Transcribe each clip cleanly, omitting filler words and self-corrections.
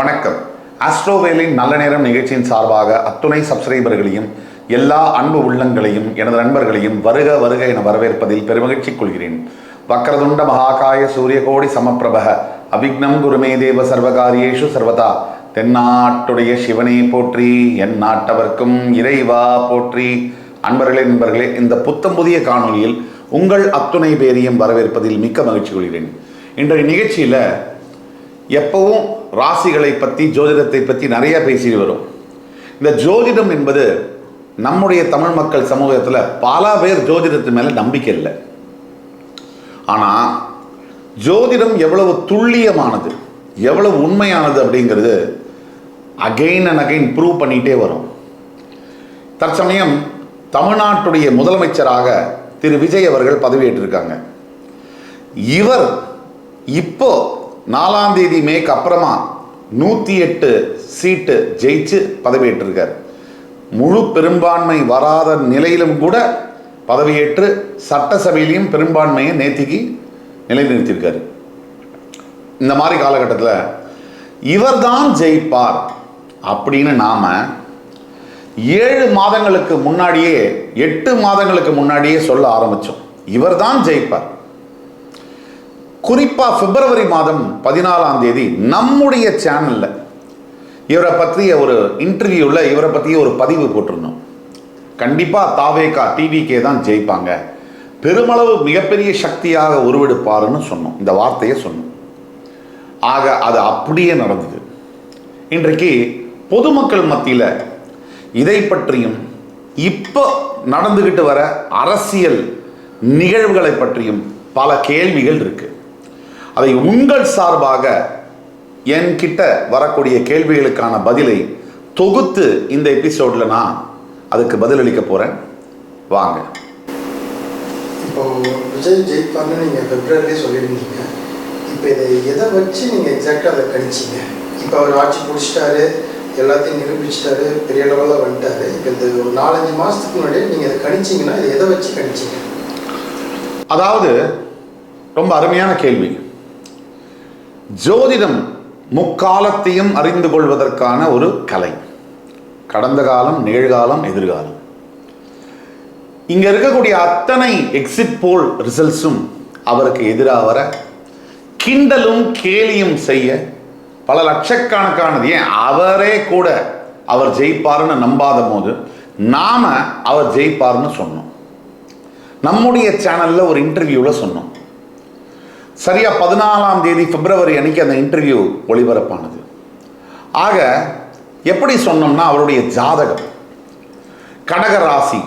வணக்கம். ஆஸ்ட்ரோவேலின் நல்ல நேரம் நிகழ்ச்சியின் சார்பாக அத்துணை சப்ஸ்கிரைபர்களையும் எல்லா அன்பு உள்ளங்களையும் எனது நண்பர்களையும் வருக வருக என வரவேற்பதில் பெருமகிழ்ச்சி கொள்கிறேன். வக்ரதுண்ட மகாகாய சூரியகோடி சமப்பிரபக அபிக்னம் குருமே தேவ சர்வகாரியேஷு சர்வதா. தென்னாட்டுடைய சிவனே போற்றி, என் நாட்டவர்க்கும் இறைவா போற்றி. அன்பர்களே நண்பர்களே, இந்த புத்தம் புதிய காணொலியில் உங்கள் அத்துணை பேரையும் வரவேற்பதில் மிக்க மகிழ்ச்சி கொள்கிறேன். இன்றைய நிகழ்ச்சியில் எப்பவும் ராசிகளை பற்றி ஜோதிடத்தை பற்றி நிறைய பேசிட்டு வரும். இந்த ஜோதிடம் என்பது நம்முடைய தமிழ் மக்கள் சமூகத்தில் பல பேர் ஜோதிடத்து மேலே நம்பிக்கை இல்லை. ஆனால் ஜோதிடம் எவ்வளவு துல்லியமானது, எவ்வளவு உண்மையானது அப்படிங்கிறது அகைன் அண்ட் அகைன் ப்ரூவ் பண்ணிகிட்டே வரும். தற்சமயம் தமிழ்நாட்டுடைய முதலமைச்சராக திரு விஜய் அவர்கள் பதவியேற்றிருக்காங்க. இவர் இப்போ 4ஆம் தேதி மேக்கு அப்புறமா 108 சீட்டு ஜெயிச்சு பதவியேற்றிருக்கார். முழு பெரும்பான்மை வராத நிலையிலும் கூட பதவியேற்று சட்டசபையிலையும் பெரும்பான்மையை நேத்திக்கு நிலைநிறுத்தியிருக்காரு. இந்த மாதிரி காலகட்டத்தில் இவர்தான் ஜெயிப்பார் அப்படின்னு நாம 7 மாதங்களுக்கு முன்னாடியே 8 மாதங்களுக்கு முன்னாடியே சொல்ல ஆரம்பித்தோம். இவர்தான் ஜெயிப்பார். குறிப்பாக பிப்ரவரி மாதம் 14ஆம் தேதி நம்முடைய சேனலில் இவரை பற்றிய ஒரு இன்டர்வியூவில் இவரை பற்றிய ஒரு பதிவு போட்டிருந்தோம். கண்டிப்பாக தாவேகா டிவிகே தான் ஜெயிப்பாங்க, பெருமளவு மிகப்பெரிய சக்தியாக உருவெடுப்பாருன்னு சொன்னோம். இந்த வார்த்தையை சொன்னோம். ஆக அது அப்படியே நடந்தது. இன்றைக்கு பொதுமக்கள் மத்தியில் இதை பற்றியும் இப்போ நடந்துக்கிட்டு வர அரசியல் நிகழ்வுகளை பற்றியும் பல கேள்விகள் இருக்கு. அதை உங்கள் சார்பாக என்கிட்ட வரக்கூடிய கேள்விகளுக்கான பதிலை தொகுத்து இந்த எபிசோட்ல நான் அதுக்கு பதிலளிக்க போறேன். வாங்க. இப்போ விஜய் ஜெயிப்பார்னு நீங்கள் பிப்ரவரிலே சொல்லியிருந்தீங்க. இப்போ இதை எதை வச்சு நீங்கள் எக்ஸாக்டாக அதை கணிச்சிங்க? இப்போ அவர் ஆட்சி பிடிச்சிட்டாரு, எல்லாத்தையும் நிரூபிச்சிட்டாரு, பெரிய லெவலில் வந்துட்டாரு. இப்போ இந்த ஒரு 4-5 மாதத்துக்கு முன்னாடியே நீங்கள் இதை கணிச்சிங்கன்னா இதை எதை வச்சு கணிச்சிங்க? அதாவது ரொம்ப அருமையான கேள்வி. ஜோதிடம் முக்காலத்தையும் அறிந்து கொள்வதற்கான ஒரு கலை. கடந்த காலம், நிகழ்காலம், எதிர்காலம். இங்க இருக்கக்கூடிய அத்தனை எக்ஸிட் போல் ரிசல்ட்ஸும் அவருக்கு எதிராக வர கிண்டலும் கேலியும் செய்ய பல லட்சக்கணக்கானது, ஏன் அவரே கூட அவர் ஜெயிப்பாருன்னு நம்பாத போது நாம அவர் ஜெயிப்பாருன்னு சொன்னோம். நம்முடைய சேனல்ல ஒரு இன்டர்வியூல சொன்னோம். சரியா 14ஆம் தேதி பிப்ரவரி அன்னைக்கு அந்த இன்டர்வியூ ஒளிபரப்பானது. ஆக எப்படி சொன்னோம்னா, அவருடைய ஜாதகம் கடக ராசி,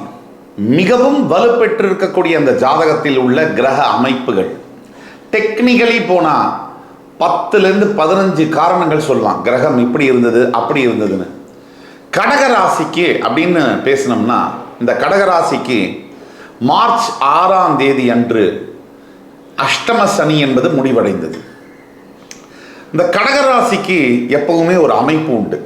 மிகவும் வலுப்பெற்றிருக்கக்கூடிய அந்த ஜாதகத்தில் உள்ள கிரக அமைப்புகள் டெக்னிக்கலி போனா 10லேருந்து 15 காரணங்கள் சொல்லலாம். கிரகம் இப்படி இருந்தது, அப்படி இருந்ததுன்னு. கடகராசிக்கு அப்படின்னு பேசினோம்னா, இந்த கடகராசிக்கு மார்ச் 6ஆம் தேதி அன்று அஷ்டம சனி என்பது முடிவடைந்தது. இந்த கடகராசிக்கு எப்பவுமே ஒரு அமைப்பு உண்டு.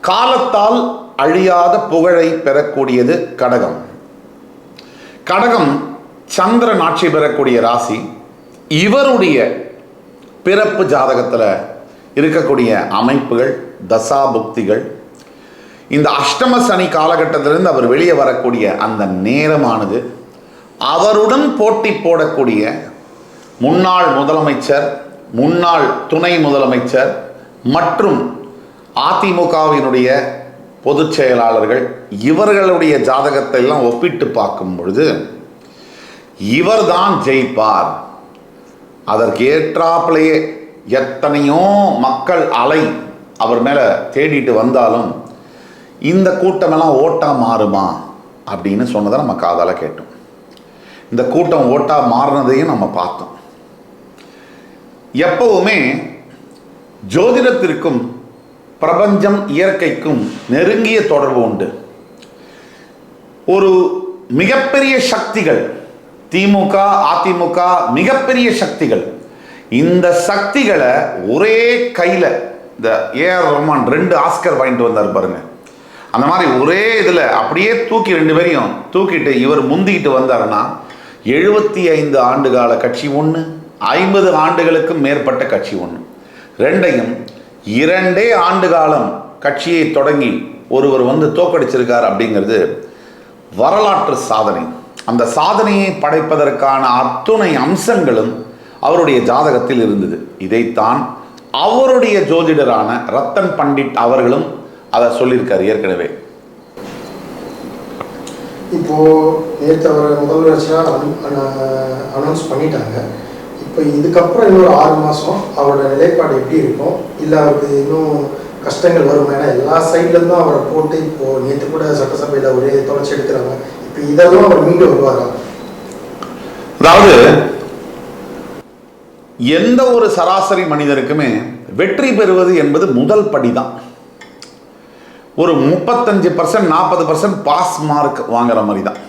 காலத்தால் அழியாத புகழை பெறக்கூடியது கடகம். கடகம் சந்திரன் ஆட்சி பெறக்கூடிய ராசி. இவருடைய பிறப்பு ஜாதகத்தில் இருக்கக்கூடிய அமைப்புகள், தசாபுக்திகள், இந்த அஷ்டம சனி காலகட்டத்திலிருந்து அவர் வெளியே வரக்கூடிய அந்த நேரமானது அவருடன் போட்டி போடக்கூடிய முன்னாள் முதலமைச்சர், முன்னாள் துணை முதலமைச்சர் மற்றும் அதிமுகவினுடைய பொதுச் செயலாளர்கள், இவர்களுடைய ஜாதகத்தை எல்லாம் ஒப்பிட்டு பார்க்கும் பொழுது இவர்தான் ஜெயிப்பார். அதற்கு ஏற்றாப்பிலேயே எத்தனையோ மக்கள் அலை அவர் மேல தேடிட்டு வந்தாலும் இந்த கூட்டமெல்லாம் ஓட்டா மாறுமா அப்படின்னு சொன்னதை நம்ம காதால கேட்டோம். இந்த கூட்டம் ஓட்டா மாறினதையும் நம்ம பார்த்தோம். எப்பவுமே ஜோதிடத்திற்கும் பிரபஞ்சம் இயற்கைக்கும் நெருங்கிய தொடர்பு உண்டு. ஒரு மிகப்பெரிய சக்திகள், திமுக அதிமுக மிகப்பெரிய சக்திகள், இந்த சக்திகளை ஒரே கையில, இந்த ஏஆர் ரஹ்மான் 2 ஆஸ்கர் வாங்கிட்டு வந்தார் பாருங்க, அந்த மாதிரி ஒரே இதில் அப்படியே தூக்கி 2 பேரையும் தூக்கிட்டு இவர் முந்திக்கிட்டு வந்தாருன்னா 75 ஆண்டுகால கட்சி ஒன்று, 50 ஆண்டுகளுக்கும் மேற்பட்ட கட்சி ஒன்று, ரெண்டையும் 2 ஆண்டு காலம் கட்சியை தொடங்கி ஒருவர் வந்து தோக்கடிச்சிருக்கார் அப்படிங்கிறது வரலாற்று சாதனை. அந்த சாதனையை படைப்பதற்கான அத்துணை அம்சங்களும் அவருடைய ஜாதகத்தில் இருந்தது. இதைத்தான் அவருடைய ஜோதிடரான ரத்தன் பண்டிட் அவர்களும் அதை சொல்லியிருக்காரு ஏற்கனவே. இப்போ நேற்று அவர் முதலமைச்சராக அனௌன்ஸ் பண்ணிட்டாங்க. இப்போ இதுக்கப்புறம் இன்னொரு 6 மாதம் அவரோட நிலைப்பாடு எப்படி இருக்கும், இல்லை அவருக்கு இன்னும் கஷ்டங்கள் வரும்? ஏன்னா எல்லா சைட்லேருந்தும் அவரை போட்டு இப்போது நேற்று கூட சட்டசபையில் ஒரே தொடர்ச்சி எடுக்கிறாங்க. இப்போ இதெல்லாம் அவர் மீண்டும் வருவாரா? அதாவது எந்த ஒரு சராசரி மனிதருக்குமே வெற்றி பெறுவது என்பது முதல் படிதான். ஒரு 35% 40% பாஸ் மார்க் வாங்குற மாதிரி தான்.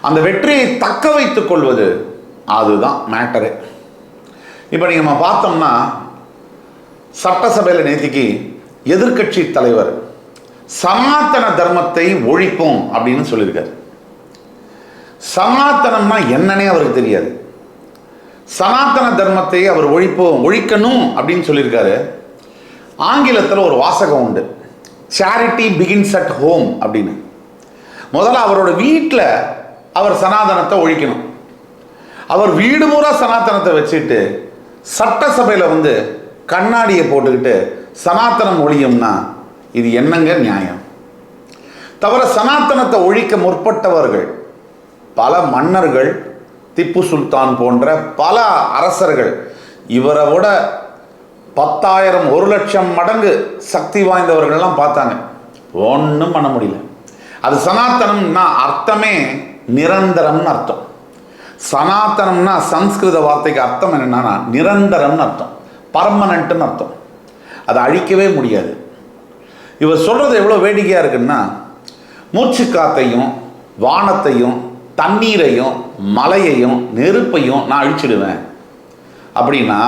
அந்த வெற்றியை தக்க வைத்துக் கொள்வது அதுதான் மேட்டரு. இப்போ நம்ம பார்த்தோம்னா சட்டசபையில் நேத்திக்கு எதிர்க்கட்சி தலைவர் சனாதன தர்மத்தை ஒழிப்போம் அப்படின்னு சொல்லியிருக்காரு. சனாதனம்னா என்னன்னே அவருக்கு தெரியாது. சனாதன தர்மத்தை அவர் ஒழிக்கணும் அப்படின்னு சொல்லியிருக்காரு. ஆங்கிலத்தில் ஒரு வாசகம் உண்டு, சேரிட்டி பிகின்ஸ் அட் ஹோம் அப்படின்னு. முதல்ல அவரோட வீட்டில் அவர் சனாதனத்தை ஒழிக்கணும். அவர் வீடு பூரா சனாதனத்தை வச்சுட்டு சட்டசபையில் வந்து கண்ணாடியை போட்டுக்கிட்டு சனாதனம் ஒழியும்னா இது என்னங்க நியாயம்? தவிர சனாதனத்தை ஒழிக்க முற்பட்டவர்கள் பல மன்னர்கள், திப்பு சுல்தான் போன்ற பல அரசர்கள் இவரை விட 10,000 1,00,000 மடங்கு சக்தி வாய்ந்தவர்கள்லாம் பார்த்தாங்க. ஒன்றும் பண்ண முடியல. அது சனாதனம்னா அர்த்தமே நிரந்தரம்னு அர்த்தம். சனாதனம்னா சம்ஸ்கிருத வார்த்தைக்கு அர்த்தம் என்னன்னா நிரந்தரம்னு அர்த்தம், பர்மனன்ட்னு அர்த்தம். அதை அழிக்கவே முடியாது. இவர் சொல்றது எவ்வளோ வேடிக்கையாக இருக்குன்னா, மூச்சு காத்தையும் வானத்தையும் தண்ணீரையும் மலையையும் நெருப்பையும் நான் அழிச்சிடுவேன் அப்படின்னா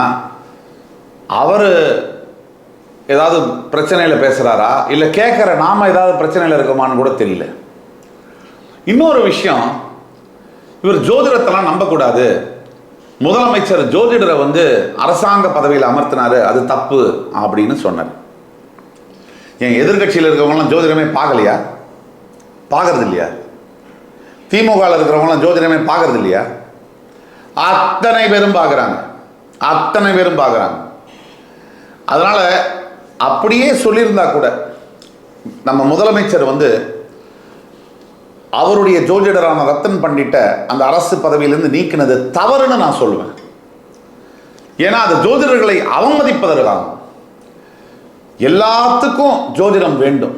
அவர் ஏதாவது பிரச்சனையில் பேசுகிறாரா, இல்லை கேட்குற நாம ஏதாவது பிரச்சனையில் இருக்கோமான்னு கூட தெரியல. இன்னொரு விஷயம், இவர் ஜோதிடத்தெல்லாம் நம்பக்கூடாது, முதலமைச்சர் ஜோதிடரை வந்து அரசாங்க பதவியில் அமர்த்தினாரு, அது தப்பு அப்படின்னு சொன்னார். என் எதிர்கட்சியில் இருக்கிறவங்களாம் ஜோதிடமே பார்க்கலையா? பார்க்கறது இல்லையா? திமுகவில் இருக்கிறவங்களாம் ஜோதிடமே பார்க்கறது இல்லையா? அத்தனை பேரும் பார்க்குறாங்க, அத்தனை பேரும் பார்க்குறாங்க. அதனால அப்படியே சொல்லியிருந்தா கூட நம்ம முதலமைச்சர் வந்து அவருடைய ஜோதிடரான ரத்தன் பண்டிட்ட அந்த அரசு பதவியிலிருந்து நீக்கினது தவறுன்னு நான் சொல்லுவேன். ஏன்னா அது ஜோதிடர்களை அவமதிப்பதற்காகும். எல்லாத்துக்கும் ஜோதிடம் வேண்டும்.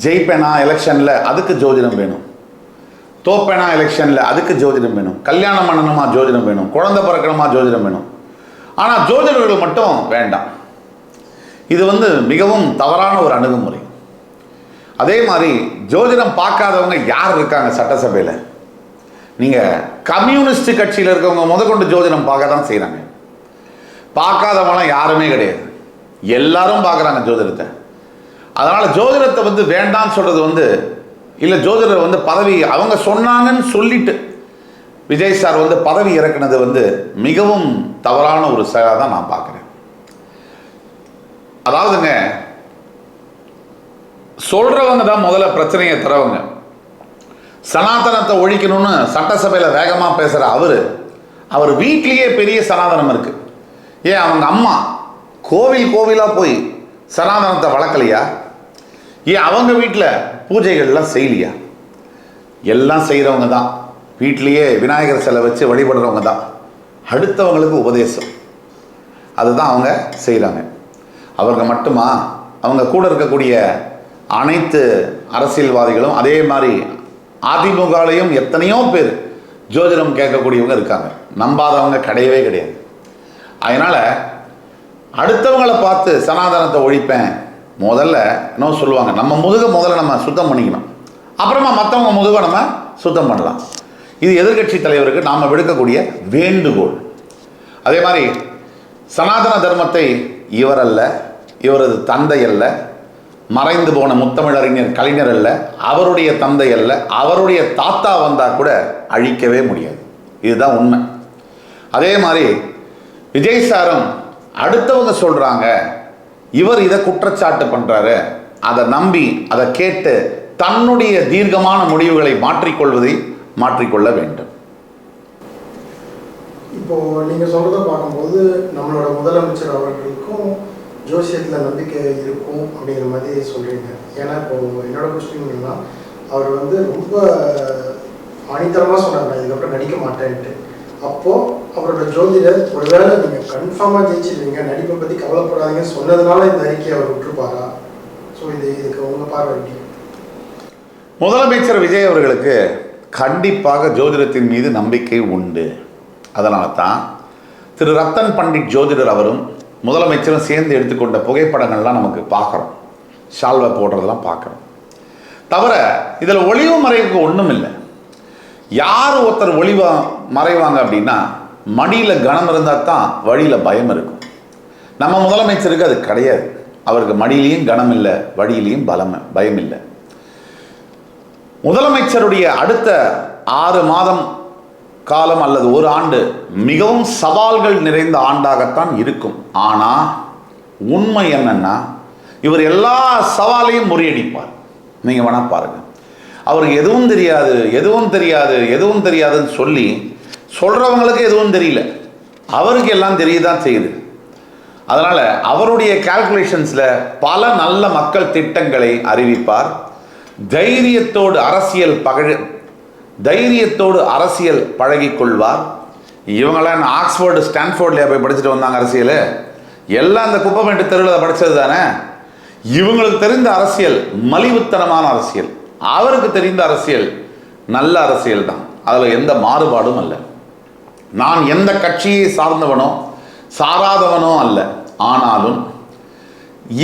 ஜெயிப்பேனா எலெக்ஷன்ல அதுக்கு ஜோதிடம் வேணும், தோப்பேனா எலெக்ஷன்ல அதுக்கு ஜோதிடம் வேணும், கல்யாணம் பண்ணணுமா ஜோதிடம் வேணும், குழந்தை பிறக்கணுமா ஜோதிடம் வேணும். ஆனால் ஜோதிடர்கள் மட்டும் வேண்டாம். இது வந்து மிகவும் தவறான ஒரு அணுகுமுறை. அதே மாதிரி ஜோதிடம் பார்க்காதவங்க யார் இருக்காங்க சட்டசபையில்? நீங்கள் கம்யூனிஸ்ட் கட்சியில் இருக்கவங்க முதற்கொண்டு ஜோதிடம் பார்க்க தான் செய்கிறாங்க. பார்க்காதவங்களாம் யாருமே கிடையாது, எல்லாரும் பார்க்குறாங்க ஜோதிடத்தை. அதனால் ஜோதிடத்தை வந்து வேண்டாம்னு சொல்கிறது வந்து இல்லை, ஜோதிடர் வந்து பதவி அவங்க சொன்னாங்கன்னு சொல்லிட்டு விஜய் சார் வந்து பதவி இறக்குனது வந்து மிகவும் தவறான ஒரு செயலாக தான் நான் பார்க்குறேன். அதாவதுங்க, சொல்றவங்க தான் முதல்ல பிரச்சனையை தரவங்க. சனாதனத்தை ஒழிக்கணும்னு சட்டசபையில் வேகமாக பேசுகிற அவர் வீட்லேயே பெரிய சனாதனம் இருக்கு. ஏன் அவங்க அம்மா கோவிலாக போய் சனாதனத்தை வளர்க்கலையா? ஏன் அவங்க வீட்டில் பூஜைகள்லாம் செய்யலையா? எல்லாம் செய்கிறவங்க தான். வீட்லேயே விநாயகர் சிலை வச்சு வழிபடுறவங்க தான். அடுத்தவங்களுக்கு உபதேசம், அதுதான் அவங்க செய்கிறாங்க. அவங்க மட்டுமா? அவங்க கூட இருக்கக்கூடிய அனைத்து அரசியல்வாதிகளும் அதே மாதிரி அதிமுகலையும் எத்தனையோ பேர் ஜோதிடம் கேட்கக்கூடியவங்க இருக்காங்க. நம்பாதவங்க கிடையவே கிடையாது. அதனால் அடுத்தவங்களை பார்த்து சனாதனத்தை ஒழிப்பேன் முதல்ல என்ன சொல்லுவாங்க, நம்ம முதல்ல நம்ம சுத்தம் பண்ணிக்கணும், அப்புறமா மற்றவங்க முதுகை நம்ம சுத்தம் பண்ணலாம். இது எதிர்கட்சி தலைவருக்கு நாம் விடுக்கக்கூடிய வேண்டுகோள். அதே மாதிரி சனாதன தர்மத்தை இவர் அல்ல, இவரது தந்தை அல்ல, மறைந்து போன முத்தமிழறிஞர் கலைஞர் அல்ல, அவருடைய தந்தை அல்ல, அவருடைய தாத்தா வந்தால் கூட அழிக்கவே முடியாது. இதுதான் உண்மை. அதே மாதிரி விஜய் சாரும் அடுத்தவங்க சொல்றாங்க, இவர் இதை குற்றச்சாட்டு பண்றாரு, அதை நம்பி அதை கேட்டு தன்னுடைய தீர்க்கமான முடிவுகளை மாற்றிக்கொள்ள வேண்டும். இப்போ நீங்க சொல்றதை பார்க்கும்போது நம்மளோட முதலமைச்சர் அவர்களுக்கும் ஜோசியத்தில் நம்பிக்கை இருக்கும் அப்படிங்கிற மாதிரி சொல்றீங்க. ஏன்னா இப்போ என்னோட கொஸ்டின்னா, அவர் ரொம்ப ஆணித்தரமாக சொன்னாங்க இதுக்கப்புறம் நடிக்க மாட்டேன்ட்டு. அப்போது அவரோட ஜோதிடர் ஒருவேளை நீங்கள் கன்ஃபார்மாக ஜெயிச்சிருவீங்க, நடிப்பை பற்றி கவலைப்படாதீங்கன்னு சொன்னதுனால இந்த அறிக்கையை அவர் விட்டுருப்பாரா? ஸோ இதுக்கு உங்கள் பார்வை. முதலமைச்சர் விஜய் அவர்களுக்கு கண்டிப்பாக ஜோதிடத்தின் மீது நம்பிக்கை உண்டு. அதனால தான் திரு ரத்தன் பண்டிட் ஜோதிடர் அவரும் முதலமைச்சரும் சேர்ந்து எடுத்துக்கொண்ட புகைப்படங்கள்லாம் நமக்கு பார்க்குறோம், ஷால்வை போடுறதெல்லாம் பார்க்குறோம். தவிர இதில் ஒளிவு மறைவுக்கு ஒன்றும் இல்லை. யார் ஒருத்தர் மறைவாங்க அப்படின்னா, மடியில் கனம் இருந்தால் தான் வழியில் பயம் இருக்கும். நம்ம முதலமைச்சருக்கு அது கிடையாது. அவருக்கு மடியிலையும் கனம் இல்லை, வழியிலையும் பயம் இல்லை. முதலமைச்சருடைய அடுத்த 6 மாதம் காலம் அல்லது 1 ஆண்டு மிகவும் சவால்கள் நிறைந்த ஆண்டாகத்தான் இருக்கும். ஆனால் உண்மை என்னன்னா, இவர் எல்லா சவாலையும் முறியடிப்பார். நீங்கள் வேணா பாருங்க. அவருக்கு எதுவும் தெரியாதுன்னு சொல்லி சொல்றவங்களுக்கு எதுவும் தெரியல, அவருக்கு எல்லாம் தெரியதான் செய்யுது. அதனால அவருடைய கால்குலேஷன்ஸ்ல பல நல்ல மக்கள் திட்டங்களை அறிவிப்பார். தைரியத்தோடு அரசியல் பழகிக்கொள்வார். இவங்களாம் ஆக்ஸ்போர்டு ஸ்டான்ஃபோர்ட்லேயே போய் படிச்சுட்டு வந்தாங்க அரசியல்? எல்லாம் அந்த குப்பமேட்டு தெருவில் படித்தது தானே. இவங்களுக்கு தெரிந்த அரசியல் மலிவுத்தனமான அரசியல், அவருக்கு தெரிந்த அரசியல் நல்ல அரசியல் தான். அதில் எந்த மாறுபாடும் அல்ல. நான் எந்த கட்சியை சார்ந்தவனோ சாராதவனோ அல்ல. ஆனாலும்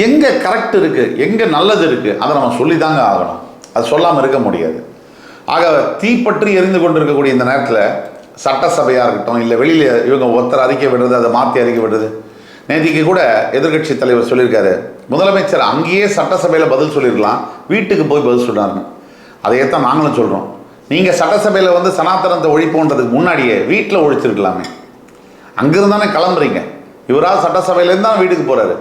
எங்கே கரெக்ட் இருக்குது, எங்கே நல்லது இருக்குது, அதை நம்ம சொல்லி தாங்க ஆகணும். அது சொல்லாமல் இருக்க முடியாது. ஆக தீப்பற்றி எரிந்து கொண்டிருக்கக்கூடிய இந்த நேரத்தில் சட்டசபையாக இருக்கட்டும், இல்லை வெளியில் இவங்க ஒருத்தர் அறிக்கை விடுறது, அதை மாற்றி அறிக்கை விடுறது. நேற்றுக்கு கூட எதிர்கட்சி தலைவர் சொல்லியிருக்காரு, முதலமைச்சர் அங்கேயே சட்டசபையில் பதில் சொல்லியிருக்கலாம், வீட்டுக்கு போய் பதில் சொன்னாருன்னு. அதையத்தான் நாங்களும் சொல்கிறோம். நீங்கள் சட்டசபையில் சனாதனத்தை ஒழிப்புன்றதுக்கு முன்னாடியே வீட்டில் ஒழிச்சிருக்கலாமே. அங்கிருந்தானே கிளம்புறீங்க. இவரால் சட்டசபையிலேருந்து தான் வீட்டுக்கு போகிறாரு.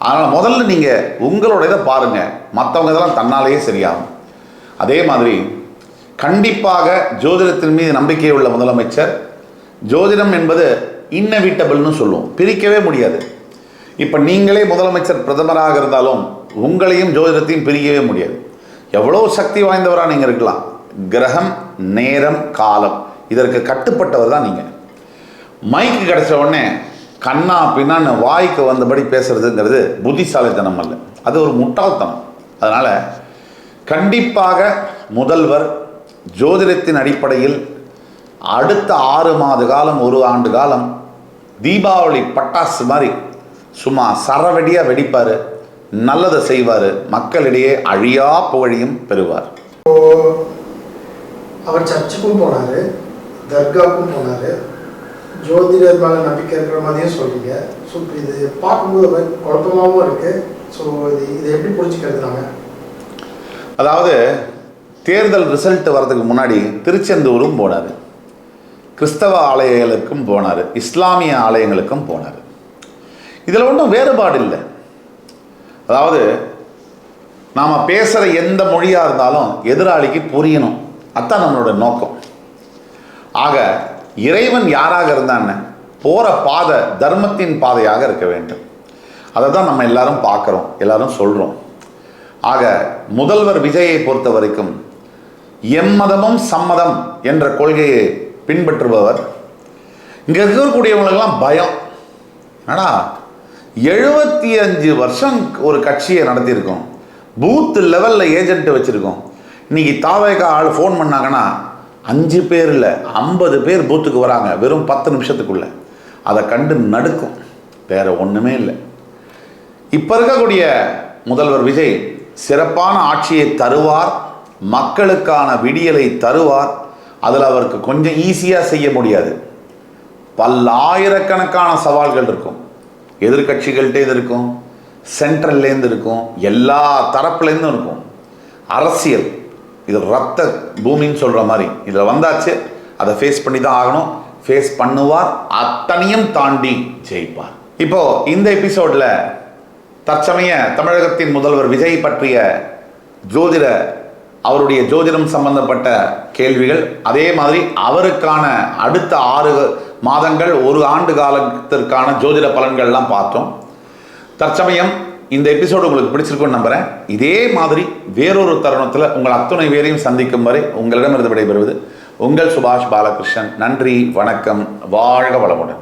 அதனால் முதல்ல நீங்கள் உங்களோட இதை பாருங்கள், மற்றவங்க இதெல்லாம் தன்னாலேயே சரியாகும். அதே மாதிரி கண்டிப்பாக ஜோதிடத்தின் மீது நம்பிக்கை உள்ள முதலமைச்சர், ஜோதிடம் என்பது இன்னவிட்டபிள்னு சொல்லுவோம், பிரிக்கவே முடியாது. இப்போ நீங்களே முதலமைச்சர் பிரதமராக இருந்தாலும் உங்களையும் ஜோதிடத்தையும் பிரிக்கவே முடியாது. எவ்வளோ சக்தி வாய்ந்தவராக நீங்கள் இருக்கலாம், கிரகம், நேரம், காலம் இதற்கு கட்டுப்பட்டவர் தான் நீங்கள். மைக்கு கிடைச்ச உடனே கண்ணா பின்னான்னு வாய்க்கு வந்தபடி பேசுறதுங்கிறது புத்திசாலித்தனம் அல்ல, அது ஒரு முட்டாள்தனம். அதனால் கண்டிப்பாக முதல்வர் ஜோதிடத்தின் அடிப்படையில் அடுத்த 6 மாத காலம் 1 ஆண்டு காலம் தீபாவளி பட்டாசு மாதிரி சும்மா சரவெடியாக வெடிப்பார், நல்லதை செய்வார், மக்களிடையே அழியா புகழையும் பெறுவார். அவர் சர்ச்சுக்கும் போனார், தர்காவுக்கும் போனார், ஜோதிடர் மேலே நம்பிக்கை இருக்கிற மாதிரியும் சொல்றீங்க. ஸோ இது பார்க்கும்போது குழப்பமாகவும் இருக்குது. ஸோ இதை எப்படி புரிஞ்சுக்கிறது நாங்கள்? அதாவது தேர்தல் ரிசல்ட் வர்றதுக்கு முன்னாடி திருச்செந்தூரும் போனார், கிறிஸ்தவ ஆலயங்களுக்கும் போனார், இஸ்லாமிய ஆலயங்களுக்கும் போனார். இதில் ஒன்றும் வேறுபாடு இல்லை. அதாவது நாம் பேசுகிற எந்த மொழியாக இருந்தாலும் எதிராளிக்கு புரியணும், அதுதான் நம்மளோட நோக்கம். ஆக இறைவன் யாராக இருந்தான்னு போகிற பாதை தர்மத்தின் பாதையாக இருக்க வேண்டும். அதை தான் நம்ம எல்லாரும் பார்க்குறோம், எல்லாரும் சொல்கிறோம். ஆக முதல்வர் விஜயை பொறுத்த வரைக்கும் எம்மதமும் சம்மதம் என்ற கொள்கையை பின்பற்றுபவர். இங்கே இருக்கக்கூடியவங்களுக்கெல்லாம் பயம். ஆனால் 75 வருஷம் ஒரு கட்சியை நடத்தியிருக்கோம், பூத்து லெவலில் ஏஜென்ட் வச்சுருக்கோம். இன்றைக்கி தாவேகா ஆள் ஃபோன் பண்ணாங்கன்னா 5 பேர் இல்லை 50 பேர் பூத்துக்கு வராங்க வெறும் 10 நிமிஷத்துக்குள்ள. அதை கண்டு நடுக்கும், வேற ஒன்றுமே இல்லை. இப்போ இருக்கக்கூடிய முதல்வர் விஜய் சிறப்பான ஆட்சியை தருவார், மக்களுக்கான விடியலை தருவார். அதில் அவருக்கு கொஞ்சம் ஈஸியாக செய்ய முடியாது. பல்லாயிரக்கணக்கான சவால்கள் இருக்கும். எதிர்கட்சிகள்கிட்ட இருக்கும், சென்ட்ரல்லேருந்து இருக்கும், எல்லா தரப்புலேருந்தும் இருக்கும். அரசியல் இது ரத்த பூமின்னு சொல்கிற மாதிரி இதில் வந்தாச்சு, அதை ஃபேஸ் பண்ணி தான் ஆகணும். ஃபேஸ் பண்ணுவார், அத்தனையும் தாண்டி ஜெயிப்பார். இப்போ இந்த எபிசோட்ல தற்சமய தமிழகத்தின் முதல்வர் விஜய் பற்றிய அவருடைய ஜோதிடம் சம்பந்தப்பட்ட கேள்விகள், அதே மாதிரி அவருக்கான அடுத்த 6 மாதங்கள் 1 ஆண்டு காலத்திற்கான ஜோதிட பலன்கள்லாம் பார்த்தோம். தற்சமயம் இந்த எபிசோடு உங்களுக்கு பிடிச்சிருக்குன்னு நம்புறேன். இதே மாதிரி வேறொரு தருணத்தில் உங்கள் அத்துணை பேரையும் சந்திக்கும் வரை உங்களிடமிருந்து விடைபெறுவது உங்கள் சுபாஷ் பாலகிருஷ்ணன். நன்றி, வணக்கம், வாழ்க வளமுடன்.